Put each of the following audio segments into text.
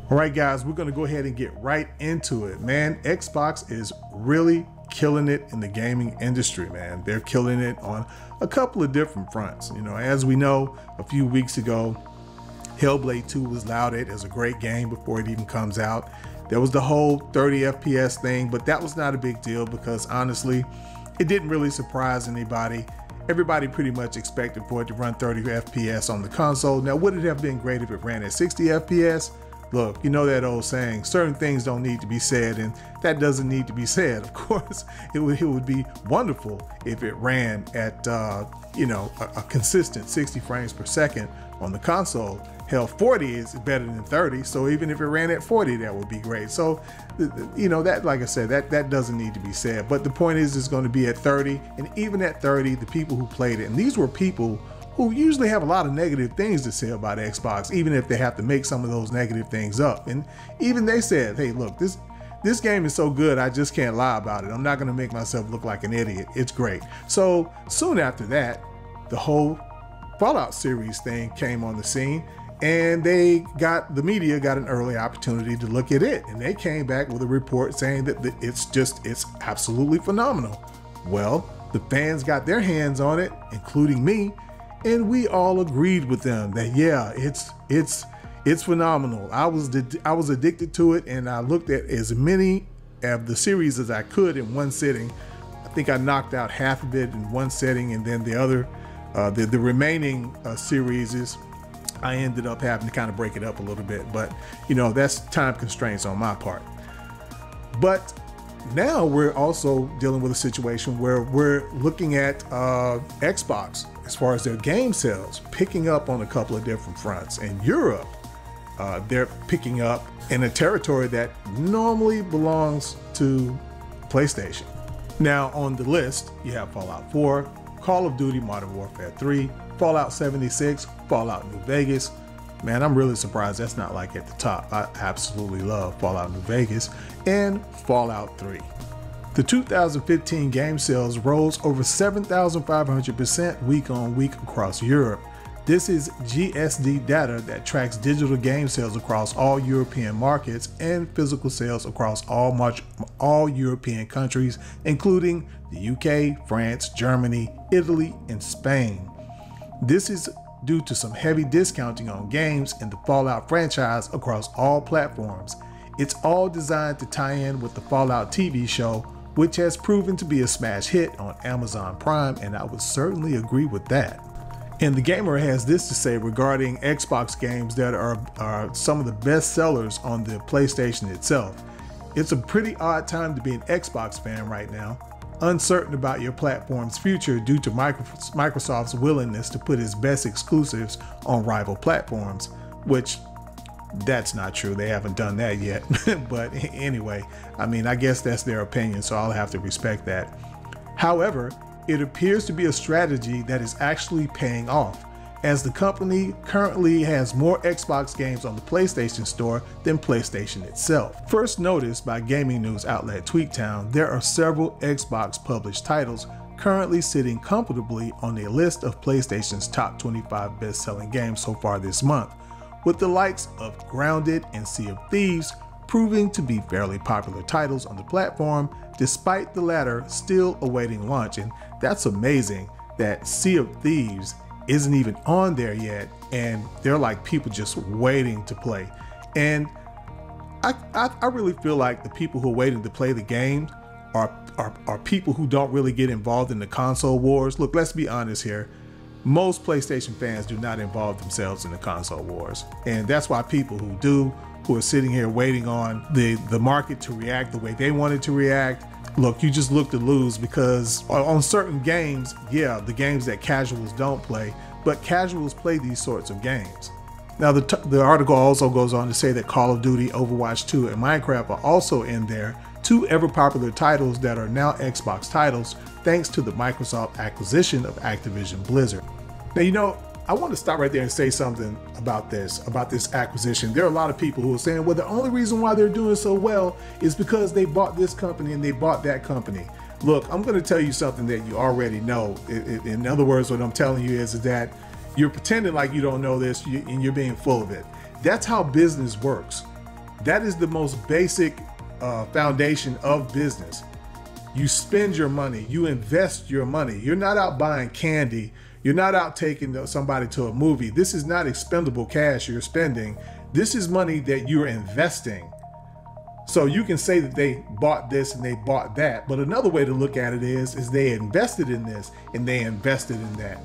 All right, guys, we're going to go ahead and get right into it, man. Xbox is really killing it in the gaming industry, man. They're killing it on a couple of different fronts. You know, as we know, a few weeks ago, Hellblade 2 was lauded as a great game before it even comes out. There was the whole 30 FPS thing, but that was not a big deal because honestly, it didn't really surprise anybody. Everybody pretty much expected for it to run 30 FPS on the console. Now, would it have been great if it ran at 60 FPS? Look, you know that old saying, certain things don't need to be said, and that doesn't need to be said. Of course, it would be wonderful if it ran at, a consistent 60 frames per second on the console. Hell, 40 is better than 30, so even if it ran at 40, that would be great. So, that, like I said, that doesn't need to be said. But the point is, it's going to be at 30, and even at 30, the people who played it, and these were people who usually have a lot of negative things to say about Xbox, even if they have to make some of those negative things up. And even they said, hey, look, this game is so good, I just can't lie about it. I'm not going to make myself look like an idiot. It's great. So soon after that, the whole Fallout series thing came on the scene, and the media got an early opportunity to look at it. And they came back with a report saying that it's absolutely phenomenal. Well, the fans got their hands on it, including me, and we all agreed with them that, yeah, it's phenomenal. I was addicted to it, and I looked at as many of the series as I could in one sitting. I think I knocked out half of it in one setting, and then the other, the remaining series, I ended up having to kind of break it up a little bit. But that's time constraints on my part. But now we're also dealing with a situation where we're looking at Xbox, as far as their game sales, picking up on a couple of different fronts. In Europe, they're picking up in a territory that normally belongs to PlayStation. Now on the list, you have Fallout 4, Call of Duty Modern Warfare 3, Fallout 76, Fallout New Vegas. Man, I'm really surprised that's not like at the top. I absolutely love Fallout New Vegas and Fallout 3. The 2015 game sales rose over 7,500% week on week across Europe. This is GSD data that tracks digital game sales across all European markets and physical sales across all European countries, including the UK, France, Germany, Italy, and Spain. This is due to some heavy discounting on games in the Fallout franchise across all platforms. It's all designed to tie in with the Fallout TV show, which has proven to be a smash hit on Amazon Prime, and I would certainly agree with that. And the Gamer has this to say regarding Xbox games that are some of the best sellers on the PlayStation itself. It's a pretty odd time to be an Xbox fan right now, uncertain about your platform's future due to Microsoft's willingness to put its best exclusives on rival platforms, which that's not true. They haven't done that yet. But anyway, I mean, I guess that's their opinion, so I'll have to respect that. However, it appears to be a strategy that is actually paying off, as the company currently has more Xbox games on the PlayStation Store than PlayStation itself. First noticed by gaming news outlet Tweaktown, there are several Xbox published titles currently sitting comfortably on the list of PlayStation's top 25 best-selling games so far this month, with the likes of Grounded and Sea of Thieves proving to be fairly popular titles on the platform, despite the latter still awaiting launch. And that's amazing that Sea of Thieves isn't even on there yet, and they're like people just waiting to play. And I really feel like the people who are waiting to play the game are people who don't really get involved in the console wars. Look, let's be honest here. Most PlayStation fans do not involve themselves in the console wars. And that's why people who do, who are sitting here waiting on the market to react the way they want it to react, look, you just look to lose, because on certain games, yeah, the games that casuals don't play, but casuals play these sorts of games. Now, the article also goes on to say that Call of Duty, Overwatch 2, and Minecraft are also in there, two ever popular titles that are now Xbox titles thanks to the Microsoft acquisition of Activision Blizzard. Now, I want to stop right there and say something about this acquisition. There are a lot of people who are saying, well, the only reason why they're doing so well is because they bought this company and they bought that company. Look, I'm going to tell you something that you already know. In other words, what I'm telling you is that you're pretending like you don't know this and you're being full of it. That's how business works. That is the most basic foundation of business. You spend your money, you invest your money. You're not out buying candy. You're not out taking somebody to a movie. This is not expendable cash you're spending. This is money that you're investing. So you can say that they bought this and they bought that, but another way to look at it is they invested in this and they invested in that.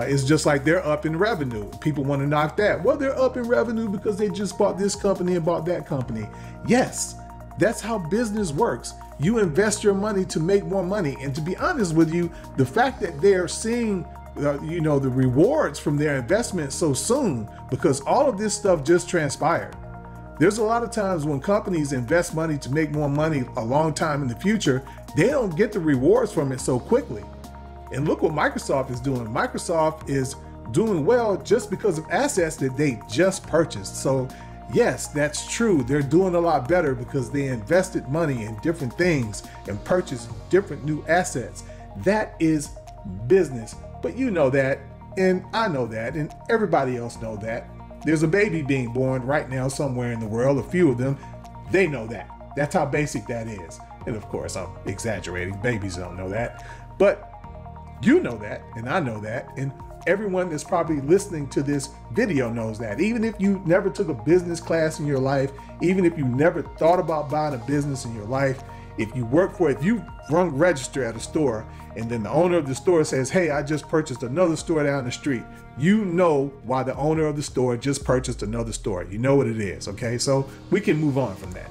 It's just like they're up in revenue. People want to knock that. Well, they're up in revenue because they just bought this company and bought that company. Yes, that's how business works. You invest your money to make more money. And to be honest with you, the fact that they're seeing the rewards from their investment so soon, because all of this stuff just transpired. There's a lot of times when companies invest money to make more money a long time in the future, they don't get the rewards from it so quickly. And look what Microsoft is doing. Microsoft is doing well just because of assets that they just purchased. So yes, that's true. They're doing a lot better because they invested money in different things and purchased different new assets. That is business. But you know that, and I know that, and everybody else know that. There's a baby being born right now somewhere in the world, a few of them. They know that. That's how basic that is. And of course, I'm exaggerating. Babies don't know that. But you know that, and I know that, and everyone that's probably listening to this video knows that. Even if you never took a business class in your life, even if you never thought about buying a business in your life, if you work for it, if you run register at a store and then the owner of the store says, hey, I just purchased another store down the street, you know why the owner of the store just purchased another store. You know what it is, okay? So we can move on from that.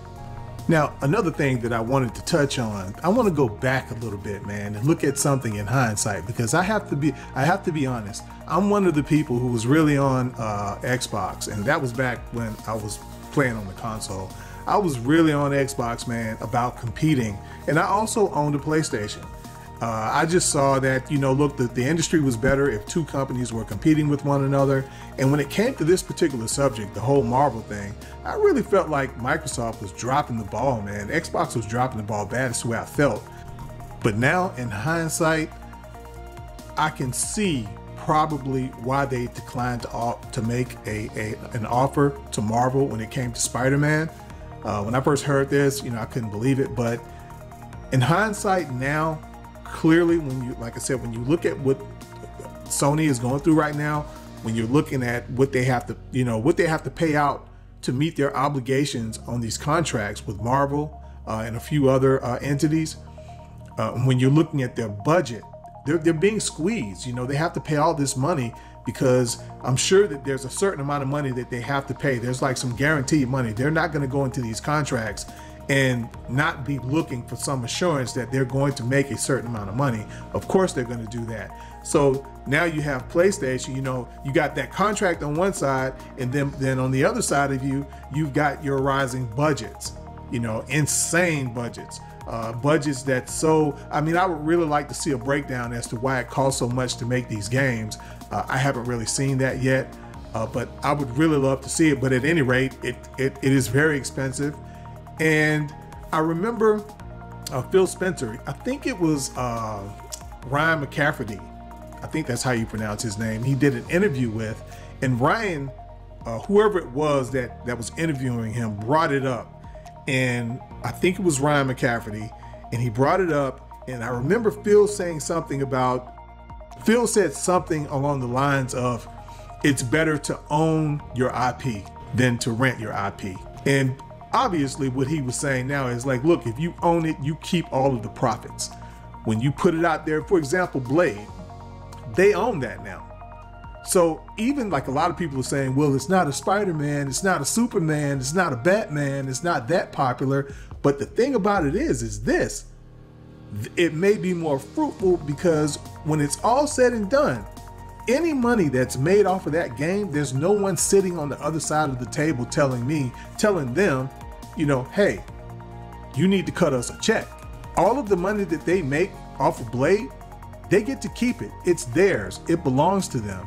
Now, another thing that I wanted to touch on, I want to go back a little bit, man, and look at something in hindsight, because I have to be honest. I'm one of the people who was really on Xbox, and that was back when I was playing on the console. I was really on Xbox, man, about competing, and I also owned a PlayStation. I just saw that, look, the industry was better if two companies were competing with one another. And when it came to this particular subject, the whole Marvel thing, I really felt like Microsoft was dropping the ball, man. Xbox was dropping the ball bad. That's the way I felt. But now, in hindsight, I can see probably why they declined to make an offer to Marvel when it came to Spider-Man. When I first heard this, I couldn't believe it. But in hindsight now, clearly, like I said, when you look at what Sony is going through right now, when you're looking at what they have to pay out to meet their obligations on these contracts with Marvel and a few other entities, when you're looking at their budget, they're being squeezed. They have to pay all this money because I'm sure that there's a certain amount of money that they have to pay. There's like some guaranteed money. They're not going to go into these contracts and not be looking for some assurance that they're going to make a certain amount of money. Of course they're going to do that. So now you have PlayStation, you got that contract on one side, and then on the other side of you've got your rising budgets, insane budgets. Budgets I would really like to see a breakdown as to why it costs so much to make these games. I haven't really seen that yet, but I would really love to see it. But at any rate, it is very expensive. And I remember Phil Spencer, I think it was Ryan McCafferty, I think that's how you pronounce his name, he did an interview with, and Ryan, whoever it was that was interviewing him, brought it up. And I think it was Ryan McCafferty, and he brought it up, and I remember Phil said something along the lines of, it's better to own your IP than to rent your IP. And obviously what he was saying now is like, look, if you own it, you keep all of the profits. When you put it out there, for example, Blade, they own that now. So even like a lot of people are saying, well, it's not a Spider-Man, it's not a Superman, it's not a Batman, it's not that popular. But the thing about it is this, it may be more fruitful because when it's all said and done, any money that's made off of that game, there's no one sitting on the other side of the table telling them, hey, you need to cut us a check. All of the money that they make off of Blade, they get to keep it. It's theirs. It belongs to them.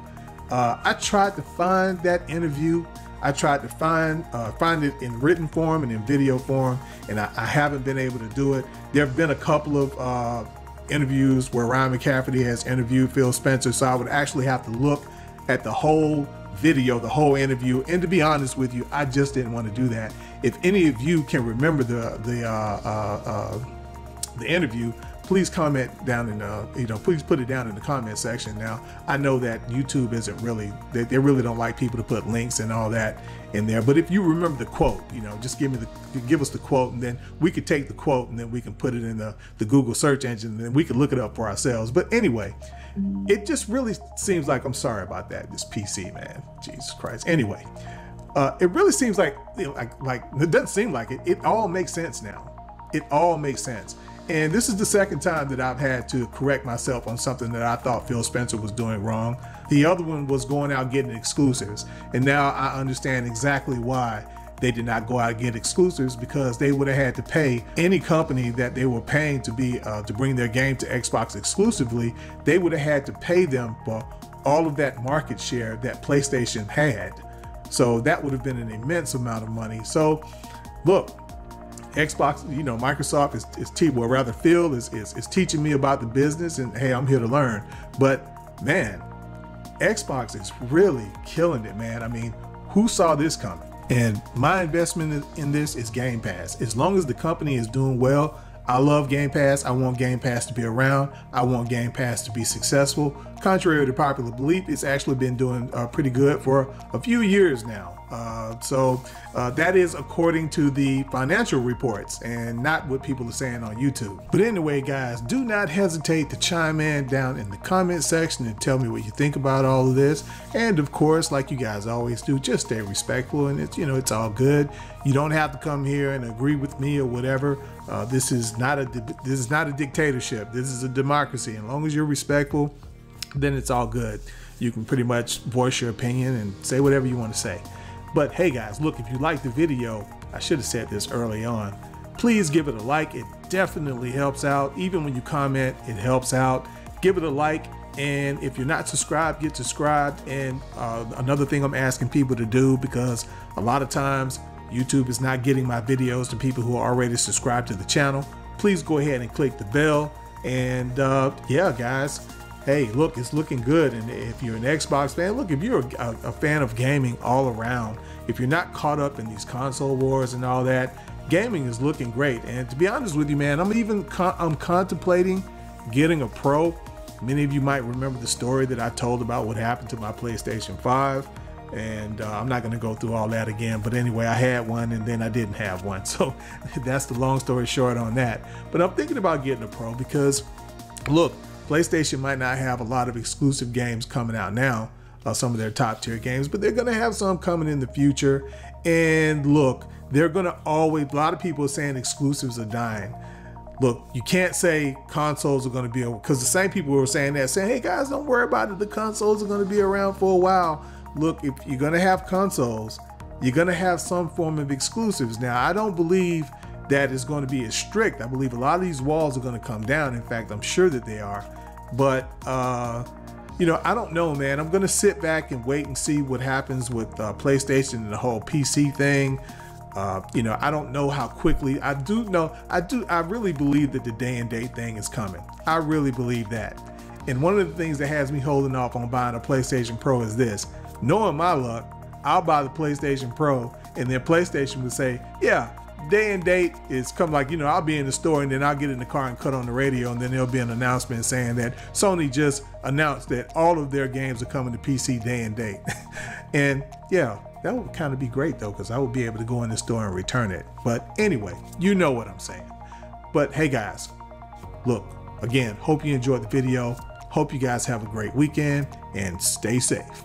I tried to find that interview. I tried to find it in written form and in video form, and I haven't been able to do it. There have been a couple of interviews where Ryan McCafferty has interviewed Phil Spencer, so I would actually have to look at the whole video, the whole interview. And to be honest with you, I just didn't want to do that. If any of you can remember the interview, please comment down in please put it down in the comment section. Now, I know that YouTube isn't really, they really don't like people to put links and all that in there. But if you remember the quote, just give us the quote, and then we could take the quote and then we can put it in the Google search engine, and then we can look it up for ourselves. But anyway, it just really seems like, I'm sorry about that, this PC, man, Jesus Christ. Anyway, it really seems like, it doesn't seem like it. It all makes sense now. It all makes sense. And this is the second time that I've had to correct myself on something that I thought Phil Spencer was doing wrong. The other one was going out getting exclusives. And now I understand exactly why they did not go out and get exclusives, because they would have had to pay any company that they were paying to be to bring their game to Xbox exclusively. They would have had to pay them for all of that market share that PlayStation had. So that would have been an immense amount of money. So look, Xbox, Microsoft Phil is teaching me about the business, and hey, I'm here to learn. But man, Xbox is really killing it, man. I mean, who saw this coming? And my investment in this is Game Pass. As long as the company is doing well, I love Game Pass. I want Game Pass to be around. I want Game Pass to be successful. Contrary to popular belief, it's actually been doing pretty good for a few years now. So that is according to the financial reports and not what people are saying on YouTube. But anyway, guys, do not hesitate to chime in down in the comment section and tell me what you think about all of this. And of course, like you guys always do, just stay respectful, and it's all good. You don't have to come here and agree with me or whatever. This is not a dictatorship. This is a democracy. As long as you're respectful, then it's all good. You can pretty much voice your opinion and say whatever you want to say. But hey guys, look, if you like the video, I should have said this early on, please give it a like. It definitely helps out. Even when you comment, it helps out. Give it a like. And if you're not subscribed, get subscribed. And another thing I'm asking people to do, because a lot of times YouTube is not getting my videos to people who are already subscribed to the channel, please go ahead and click the bell. And yeah, guys, hey, look, it's looking good. And if you're an Xbox fan, look, if you're a fan of gaming all around, if you're not caught up in these console wars and all that, gaming is looking great. And to be honest with you, man, I'm contemplating getting a Pro. Many of you might remember the story that I told about what happened to my PlayStation 5. And I'm not going to go through all that again. But anyway, I had one and then I didn't have one. So that's the long story short on that. But I'm thinking about getting a Pro because, look, PlayStation might not have a lot of exclusive games coming out now, some of their top tier games, but they're going to have some coming in the future. And look, they're going to always, a lot of people are saying exclusives are dying. Look, you can't say consoles are going to be, because the same people who were saying that, saying, hey guys, don't worry about it, the consoles are going to be around for a while. Look, if you're going to have consoles, you're going to have some form of exclusives. Now, I don't believe that is going to be as strict. I believe a lot of these walls are going to come down. In fact, I'm sure that they are. But, I don't know, man. I'm going to sit back and wait and see what happens with PlayStation and the whole PC thing. I don't know how quickly. I really believe that the day and date thing is coming. I really believe that. And one of the things that has me holding off on buying a PlayStation Pro is this. Knowing my luck, I'll buy the PlayStation Pro, and then PlayStation would say, yeah, day and date is come, like, I'll be in the store and then I'll get in the car and cut on the radio, and then there'll be an announcement saying that Sony just announced that all of their games are coming to PC day and date. And yeah, that would kind of be great though, because I would be able to go in the store and return it. But anyway, you know what I'm saying. But hey guys, look, again, hope you enjoyed the video. Hope you guys have a great weekend and stay safe.